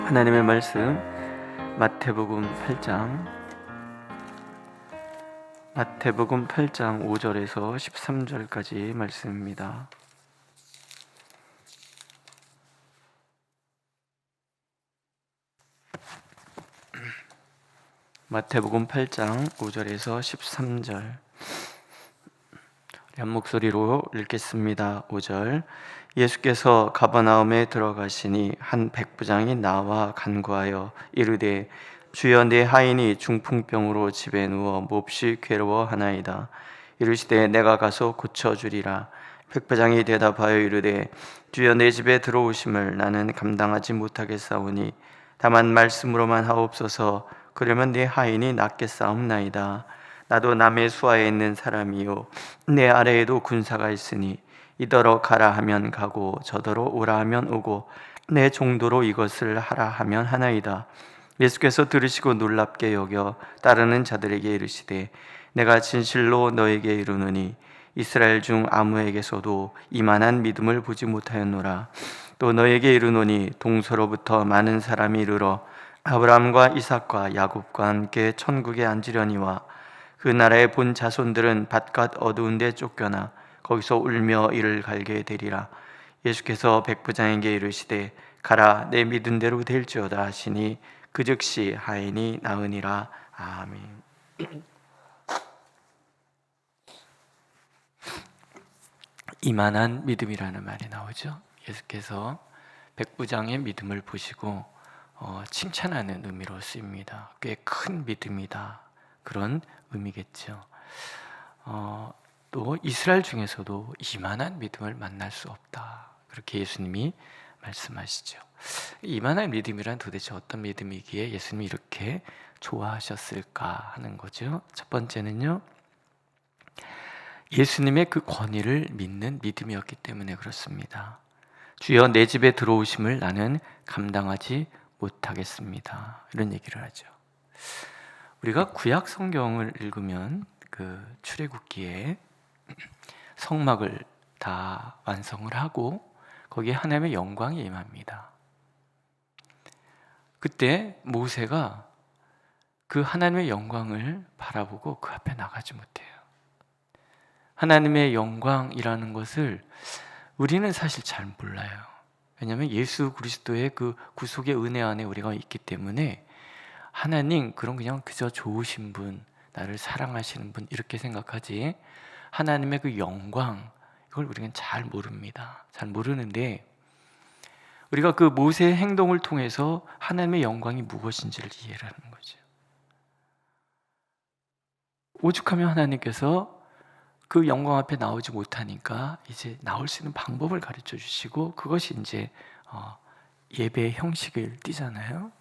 하나님의 말씀 마태복음 8장 5절에서 13절까지 말씀입니다. 마태복음 8장 5절에서 13절 한 목소리로 읽겠습니다. 5절. 예수께서 가버나움에 들어가시니 한 백부장이 나와 간구하여 이르되 주여, 내 하인이 중풍병으로 집에 누워 몹시 괴로워하나이다. 이르시되 내가 가서 고쳐주리라. 백부장이 대답하여 이르되 주여, 내 집에 들어오심을 나는 감당하지 못하겠사오니 다만 말씀으로만 하옵소서. 그러면 내 하인이 낫겠사옵나이다. 나도 남의 수하에 있는 사람이요 내 아래에도 군사가 있으니 이더러 가라 하면 가고 저더러 오라 하면 오고 내 종도로 이것을 하라 하면 하나이다. 예수께서 들으시고 놀랍게 여겨 따르는 자들에게 이르시되 내가 진실로 너에게 이르노니 이스라엘 중 아무에게서도 이만한 믿음을 보지 못하였노라. 또 너에게 이르노니 동서로부터 많은 사람이 이르러 아브라함과 이삭과 야곱과 함께 천국에 앉으려니와 그 나라의 본 자손들은 바깥 어두운 데 쫓겨나 거기서 울며 이를 갈게 되리라. 예수께서 백부장에게 이르시되 가라, 내 믿은 대로 될지어다 하시니 그 즉시 하인이 나으니라. 아멘. 이만한 믿음이라는 말이 나오죠. 예수께서 백부장의 믿음을 보시고 칭찬하는 의미로 쓰입니다. 꽤 큰 믿음이다, 그런 의미겠죠. 또 이스라엘 중에서도 이만한 믿음을 만날 수 없다, 그렇게 예수님이 말씀하시죠. 이만한 믿음이란 도대체 어떤 믿음이기에 예수님이 이렇게 좋아하셨을까 하는 거죠. 첫 번째는요, 예수님의 그 권위를 믿는 믿음이었기 때문에 그렇습니다. 주여, 내 집에 들어오심을 나는 감당하지 못하겠습니다, 이런 얘기를 하죠. 우리가 구약 성경을 읽으면 그 출애굽기에 성막을 다 완성을 하고 거기에 하나님의 영광이 임합니다. 그때 모세가 그 하나님의 영광을 바라보고 그 앞에 나가지 못해요. 하나님의 영광이라는 것을 우리는 사실 잘 몰라요. 왜냐하면 예수 그리스도의 그 구속의 은혜 안에 우리가 있기 때문에 하나님, 그냥 그저 좋으신 분, 나를 사랑하시는 분, 이렇게 생각하지 하나님의 그 영광, 이걸 우리는 잘 모릅니다. 잘 모르는데 우리가 그 모세의 행동을 통해서 하나님의 영광이 무엇인지를 이해를 하는 거죠. 오죽하면 하나님께서 그 영광 앞에 나오지 못하니까 이제 나올 수 있는 방법을 가르쳐 주시고, 그것이 이제 예배의 형식을 띠잖아요.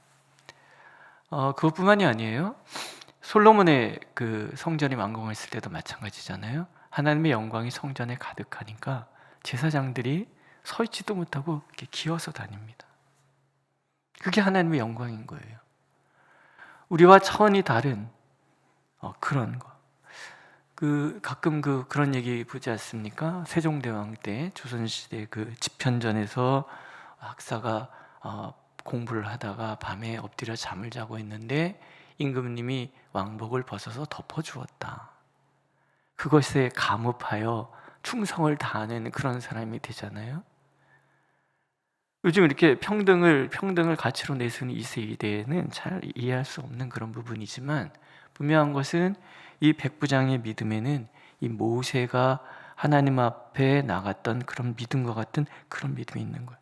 그것뿐만이 아니에요. 솔로몬의 그 성전이 완공했을 때도 마찬가지잖아요. 하나님의 영광이 성전에 가득하니까 제사장들이 서 있지도 못하고 이렇게 기어서 다닙니다. 그게 하나님의 영광인 거예요. 우리와 차원이 다른 그런 거. 가끔 그런 얘기 보지 않습니까? 세종대왕 때 조선시대 그 집현전에서 학사가 공부를 하다가 밤에 엎드려 잠을 자고 있는데 임금님이 왕복을 벗어서 덮어주었다. 그것에 감업하여 충성을 다하는 그런 사람이 되잖아요. 요즘 이렇게 평등을 가치로 내세우는 이 세대는 잘 이해할 수 없는 그런 부분이지만, 분명한 것은 이 백부장의 믿음에는 이 모세가 하나님 앞에 나갔던 그런 믿음과 같은 그런 믿음이 있는 거예요.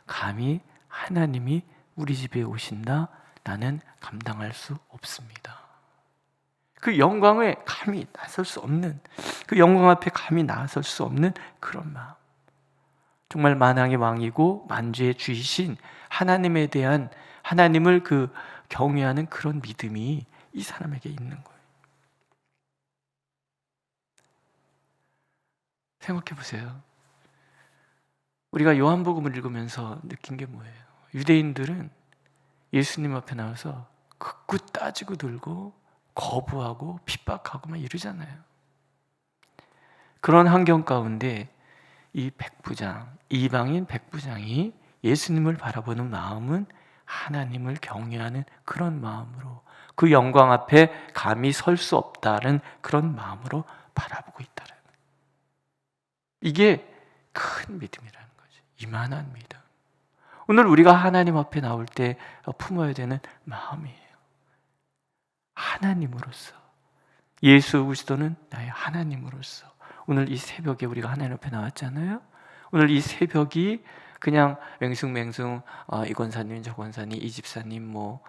감히 하나님이 우리 집에 오신다? 나는 감당할 수 없습니다. 그 영광에 감히 나설 수 없는, 그 영광 앞에 감히 나설 수 없는 그런 마음. 정말 만왕의 왕이고 만주의 주이신 하나님에 대한, 하나님을 경외하는 그런 믿음이 이 사람에게 있는 거예요. 생각해 보세요. 우리가 요한복음을 읽으면서 느낀 게 뭐예요? 유대인들은 예수님 앞에 나와서 극구 따지고 들고 거부하고 핍박하고 막 이러잖아요. 그런 환경 가운데 이 백부장, 이방인 백부장이 예수님을 바라보는 마음은 하나님을 경외하는 그런 마음으로, 그 영광 앞에 감히 설 수 없다는 그런 마음으로 바라보고 있다는, 이게 큰 믿음이라는 거죠. 이만한 믿음. 오늘 우리가 하나님 앞에 나올 때 품어야 되는 마음이에요. 하나님으로서, 예수 그리스도는 나의 하나님으로서. 오늘 이 새벽에 우리가 하나님 앞에 나왔잖아요. 오늘 이 새벽이 그냥 맹숭맹숭 이 권사님 저 권사님 이 집사님 뭐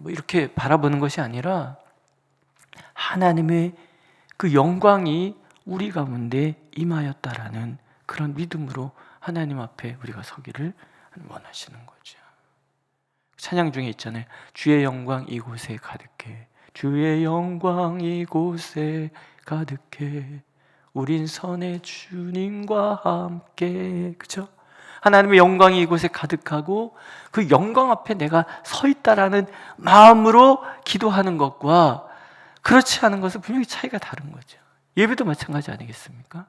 이렇게 바라보는 것이 아니라 하나님의 그 영광이 우리 가운데 임하였다라는 그런 믿음으로 하나님 앞에 우리가 서기를 원하시는 거죠. 찬양 중에 있잖아요. 주의 영광 이곳에 가득해, 주의 영광 이곳에 가득해, 우린 선의 주님과 함께. 그렇죠? 하나님의 영광이 이곳에 가득하고 그 영광 앞에 내가 서 있다라는 마음으로 기도하는 것과 그렇지 않은 것은 분명히 차이가 다른 거죠. 예배도 마찬가지 아니겠습니까?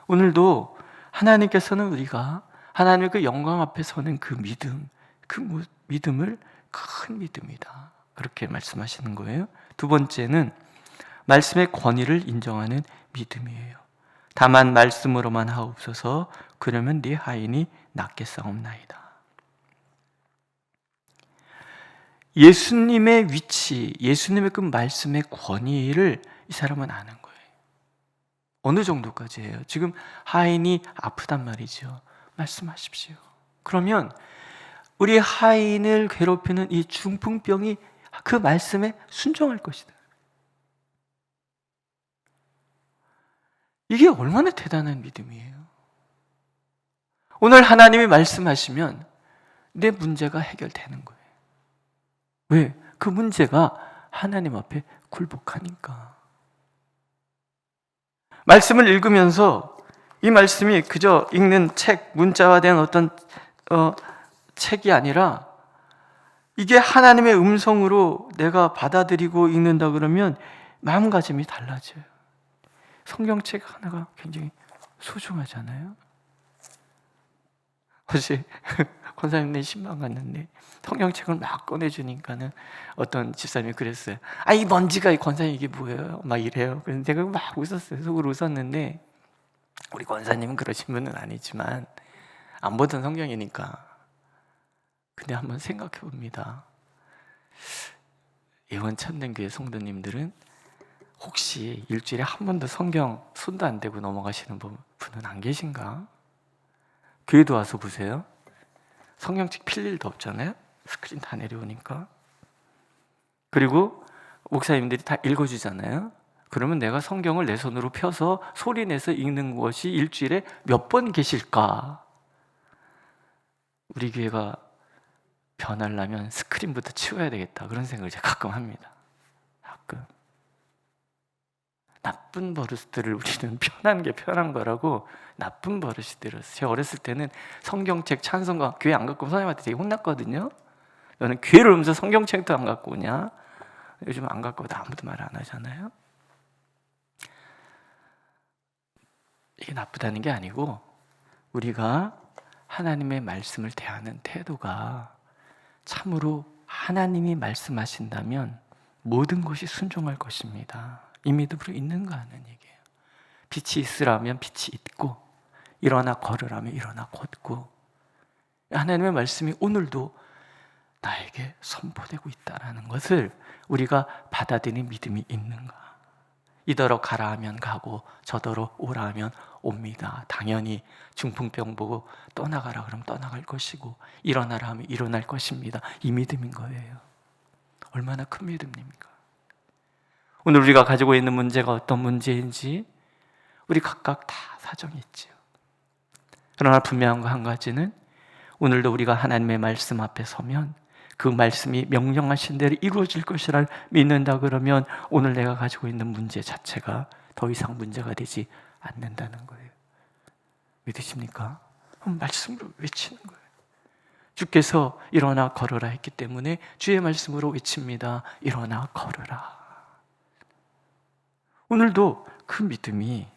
오늘도 하나님께서는 우리가 하나님의 그 영광 앞에 서는 그 믿음, 그 믿음을 큰 믿음이다, 그렇게 말씀하시는 거예요. 두 번째는 말씀의 권위를 인정하는 믿음이에요. 다만 말씀으로만 하옵소서, 그러면 네 하인이 낫게 싸움나이다. 예수님의 위치, 예수님의 그 말씀의 권위를 이 사람은 아는 거예요. 어느 정도까지예요? 지금 하인이 아프단 말이죠. 말씀하십시오. 그러면 우리 하인을 괴롭히는 이 중풍병이 그 말씀에 순종할 것이다. 이게 얼마나 대단한 믿음이에요. 오늘 하나님이 말씀하시면 내 문제가 해결되는 거예요. 왜? 그 문제가 하나님 앞에 굴복하니까. 말씀을 읽으면서 이 말씀이 그저 읽는 책, 문자화된 어떤 책이 아니라 이게 하나님의 음성으로 내가 받아들이고 읽는다 그러면 마음가짐이 달라져요. 성경책 하나가 굉장히 소중하잖아요. 어제 권사님네 신방 갔는데 성경책을 막 꺼내주니까는 어떤 집사님이 그랬어요. 이 먼지가 이 권사님 이게 뭐예요? 막 이래요. 그래서 제가 막 웃었어요. 속으로 웃었는데, 우리 권사님은 그러신 분은 아니지만 안 보던 성경이니까. 근데 한번 생각해 봅니다. 예원 참된교회 성도님들은 혹시 일주일에 한 번도 성경 손도 안 대고 넘어가시는 분은 안 계신가? 교회도 와서 보세요. 성경책 필 일도 없잖아요. 스크린 다 내려오니까. 그리고 목사님들이 다 읽어주잖아요. 그러면 내가 성경을 내 손으로 펴서 소리내서 읽는 것이 일주일에 몇 번 계실까? 우리 교회가 변하려면 스크린부터 치워야 되겠다, 그런 생각을 제가 가끔 합니다. 가끔. 나쁜 버릇들을 우리는 편한 게 편한 거라고 나쁜 버릇이 들었어요. 제가 어렸을 때는 성경책, 찬송가 교회 안 갖고 선생님한테 되게 혼났거든요. 너는 교회를 오면서 성경책도 안 갖고 오냐? 요즘 안 갖고 오다 아무도 말 안 하잖아요. 이게 나쁘다는 게 아니고 우리가 하나님의 말씀을 대하는 태도가 참으로 하나님이 말씀하신다면 모든 것이 순종할 것입니다. 이 믿음으로 있는가 하는 얘기예요. 빛이 있으라면 빛이 있고 일어나 걸으라면 일어나 걷고, 하나님의 말씀이 오늘도 나에게 선포되고 있다는 것을 우리가 받아들이는 믿음이 있는가. 이더러 가라 하면 가고 저더러 오라 하면 옵니다. 당연히 중풍병 보고 떠나가라 그러면 떠나갈 것이고 일어나라 하면 일어날 것입니다. 이 믿음인 거예요. 얼마나 큰 믿음입니까? 오늘 우리가 가지고 있는 문제가 어떤 문제인지 우리 각각 다 사정이 있지요. 그러나 분명한 거 한 가지는 오늘도 우리가 하나님의 말씀 앞에 서면 그 말씀이 명령하신 대로 이루어질 것이라 믿는다 그러면 오늘 내가 가지고 있는 문제 자체가 더 이상 문제가 되지 않는다는 거예요. 믿으십니까? 말씀으로 외치는 거예요. 주께서 일어나 걸으라 했기 때문에 주의 말씀으로 외칩니다. 일어나 걸으라. 오늘도 그 믿음이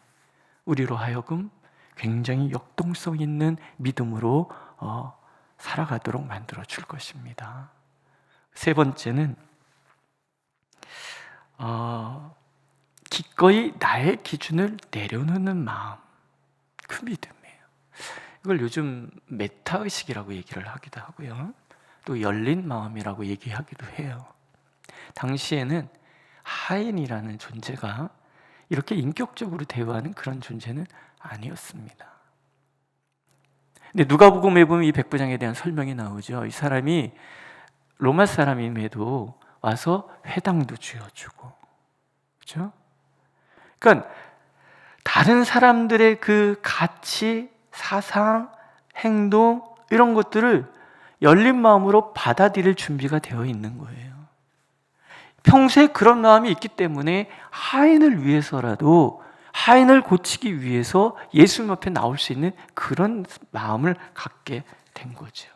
우리로 하여금 굉장히 역동성 있는 믿음으로 살아가도록 만들어 줄 것입니다. 세 번째는 기꺼이 나의 기준을 내려놓는 마음, 그 믿음이에요. 이걸 요즘 메타의식이라고 얘기를 하기도 하고요, 또 열린 마음이라고 얘기하기도 해요. 당시에는 하인이라는 존재가 이렇게 인격적으로 대우하는 그런 존재는 아니었습니다. 근데 누가복음에 보면 이 백부장에 대한 설명이 나오죠. 이 사람이 로마 사람임에도 와서 회당도 쥐어주고, 그렇죠? 그러니까 다른 사람들의 그 가치, 사상, 행동 이런 것들을 열린 마음으로 받아들일 준비가 되어 있는 거예요. 평소에 그런 마음이 있기 때문에 하인을 위해서라도, 하인을 고치기 위해서 예수님 앞에 나올 수 있는 그런 마음을 갖게 된 거죠.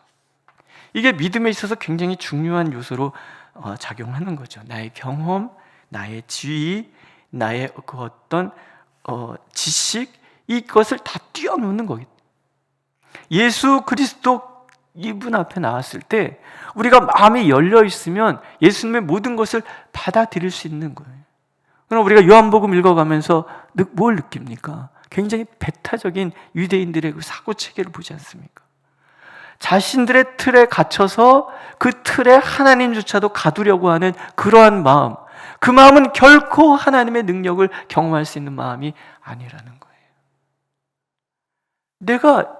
이게 믿음에 있어서 굉장히 중요한 요소로 작용하는 거죠. 나의 경험, 나의 지위, 나의 그 어떤 지식, 이것을 다 뛰어넘는 거겠죠. 예수 그리스도 이분 앞에 나왔을 때 우리가 마음이 열려 있으면 예수님의 모든 것을 받아들일 수 있는 거예요. 그럼 우리가 요한복음 읽어가면서 뭘 느낍니까? 굉장히 배타적인 유대인들의 그 사고 체계를 보지 않습니까? 자신들의 틀에 갇혀서 그 틀에 하나님조차도 가두려고 하는 그러한 마음, 그 마음은 결코 하나님의 능력을 경험할 수 있는 마음이 아니라는 거예요. 내가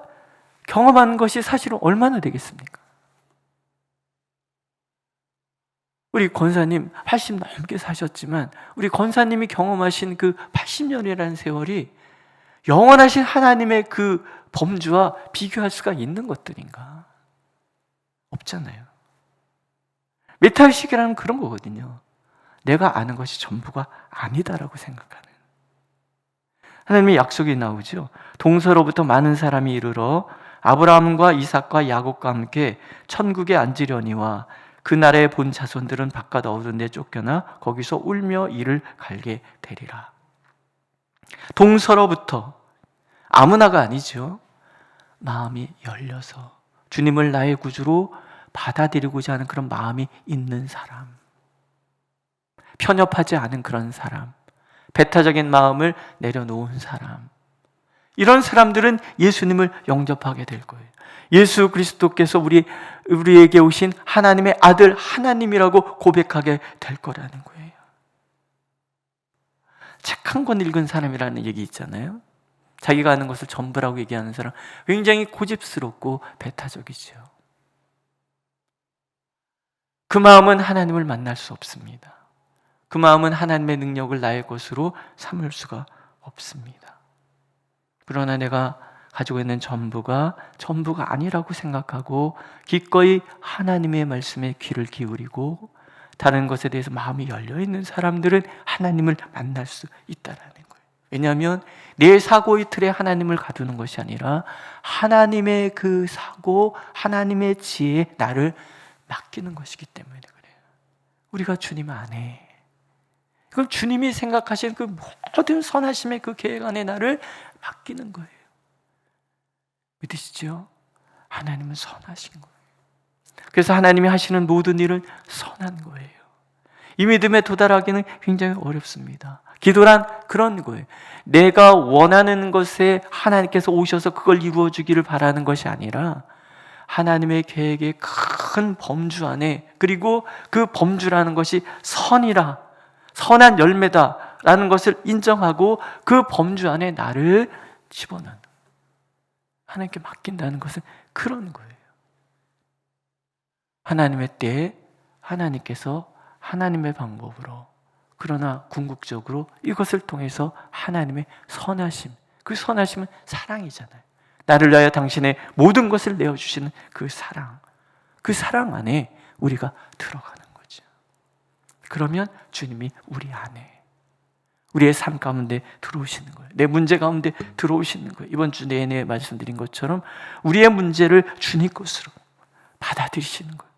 경험한 것이 사실은 얼마나 되겠습니까? 우리 권사님 80 넘게 사셨지만 우리 권사님이 경험하신 그 80년이라는 세월이 영원하신 하나님의 그 범주와 비교할 수가 있는 것들인가? 없잖아요. 메타의식이라는 그런 거거든요. 내가 아는 것이 전부가 아니다라고 생각하는. 하나님의 약속이 나오죠. 동서로부터 많은 사람이 이르러 아브라함과 이삭과 야곱과 함께 천국에 앉으려니와 그날에 본 자손들은 바깥 어두운 데 쫓겨나 거기서 울며 이를 갈게 되리라. 동서로부터, 아무나가 아니죠. 마음이 열려서 주님을 나의 구주로 받아들이고자 하는 그런 마음이 있는 사람, 편협하지 않은 그런 사람, 배타적인 마음을 내려놓은 사람, 이런 사람들은 예수님을 영접하게 될 거예요. 예수 그리스도께서 우리에게 오신 하나님의 아들 하나님이라고 고백하게 될 거라는 거예요. 책 한 권 읽은 사람이라는 얘기 있잖아요. 자기가 아는 것을 전부라고 얘기하는 사람, 굉장히 고집스럽고 배타적이죠. 그 마음은 하나님을 만날 수 없습니다. 그 마음은 하나님의 능력을 나의 것으로 삼을 수가 없습니다. 그러나 내가 가지고 있는 전부가 아니라고 생각하고 기꺼이 하나님의 말씀에 귀를 기울이고 다른 것에 대해서 마음이 열려있는 사람들은 하나님을 만날 수 있다는 거예요. 왜냐하면 내 사고의 틀에 하나님을 가두는 것이 아니라 하나님의 그 사고, 하나님의 지혜에 나를 맡기는 것이기 때문에 그래요. 우리가 주님 안에, 그럼 주님이 생각하신 그 모든 선하심의 그 계획 안에 나를 맡기는 거예요. 믿으시죠? 하나님은 선하신 거예요. 그래서 하나님이 하시는 모든 일은 선한 거예요. 이 믿음에 도달하기는 굉장히 어렵습니다. 기도란 그런 거예요. 내가 원하는 것에 하나님께서 오셔서 그걸 이루어주기를 바라는 것이 아니라 하나님의 계획의 큰 범주 안에, 그리고 그 범주라는 것이 선이라, 선한 열매다라는 것을 인정하고 그 범주 안에 나를 집어넣는, 하나님께 맡긴다는 것은 그런 거예요. 하나님의 때에 하나님께서 하나님의 방법으로, 그러나 궁극적으로 이것을 통해서 하나님의 선하심, 그 선하심은 사랑이잖아요. 나를 위하여 당신의 모든 것을 내어주시는 그 사랑 안에 우리가 들어가는 거죠. 그러면 주님이 우리 안에, 우리의 삶 가운데 들어오시는 거예요. 내 문제 가운데 들어오시는 거예요. 이번 주 내내 말씀드린 것처럼 우리의 문제를 주님 것으로 받아들이시는 거예요.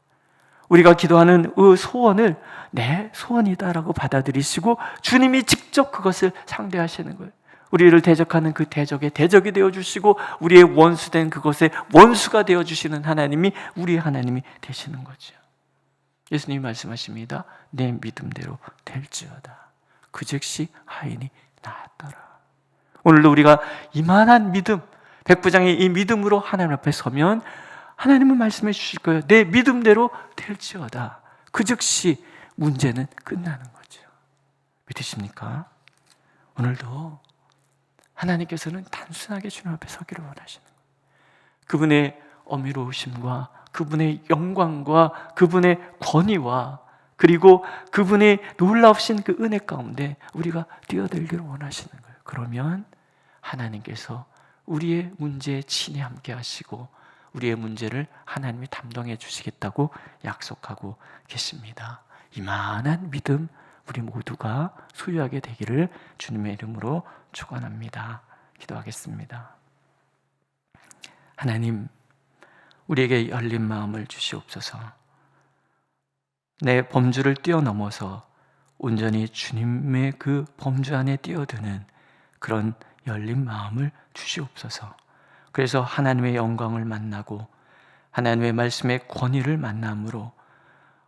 우리가 기도하는 그 소원을 내 소원이다라고 받아들이시고 주님이 직접 그것을 상대하시는 거예요. 우리를 대적하는 그 대적에 대적이 되어주시고 우리의 원수된 그것에 원수가 되어주시는 하나님이 우리의 하나님이 되시는 거죠. 예수님이 말씀하십니다. 내 믿음대로 될지어다. 그 즉시 하인이 나았더라. 오늘도 우리가 이만한 믿음, 백부장의 이 믿음으로 하나님 앞에 서면 하나님은 말씀해 주실 거예요. 내 믿음대로 될지어다. 그 즉시 문제는 끝나는 거죠. 믿으십니까? 오늘도 하나님께서는 단순하게 주님 앞에 서기를 원하시는 거예요. 그분의 어미로우심과 그분의 영광과 그분의 권위와 그리고 그분의 놀라우신 그 은혜 가운데 우리가 뛰어들기를 원하시는 거예요. 그러면 하나님께서 우리의 문제에 친히 함께 하시고 우리의 문제를 하나님이 담당해 주시겠다고 약속하고 계십니다. 이만한 믿음 우리 모두가 소유하게 되기를 주님의 이름으로 축원합니다. 기도하겠습니다. 하나님, 우리에게 열린 마음을 주시옵소서. 내 범주를 뛰어넘어서 온전히 주님의 그 범주 안에 뛰어드는 그런 열린 마음을 주시옵소서. 그래서 하나님의 영광을 만나고 하나님의 말씀의 권위를 만남으로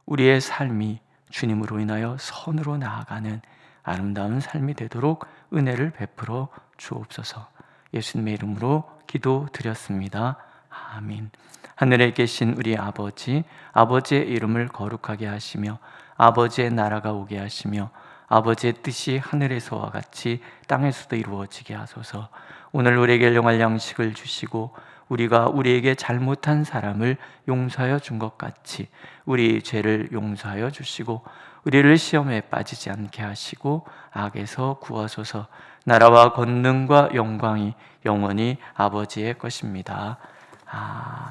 우리의 삶이 주님으로 인하여 선으로 나아가는 아름다운 삶이 되도록 은혜를 베풀어 주옵소서. 예수님의 이름으로 기도드렸습니다. 아멘. 하늘에 계신 우리 아버지, 아버지의 이름을 거룩하게 하시며 아버지의 나라가 오게 하시며 아버지의 뜻이 하늘에서와 같이 땅에서도 이루어지게 하소서. 오늘 우리에게 일용할 양식을 주시고 우리가 우리에게 잘못한 사람을 용서하여 준 것 같이 우리 죄를 용서하여 주시고 우리를 시험에 빠지지 않게 하시고 악에서 구하소서. 나라와 권능과 영광이 영원히 아버지의 것입니다. 아멘.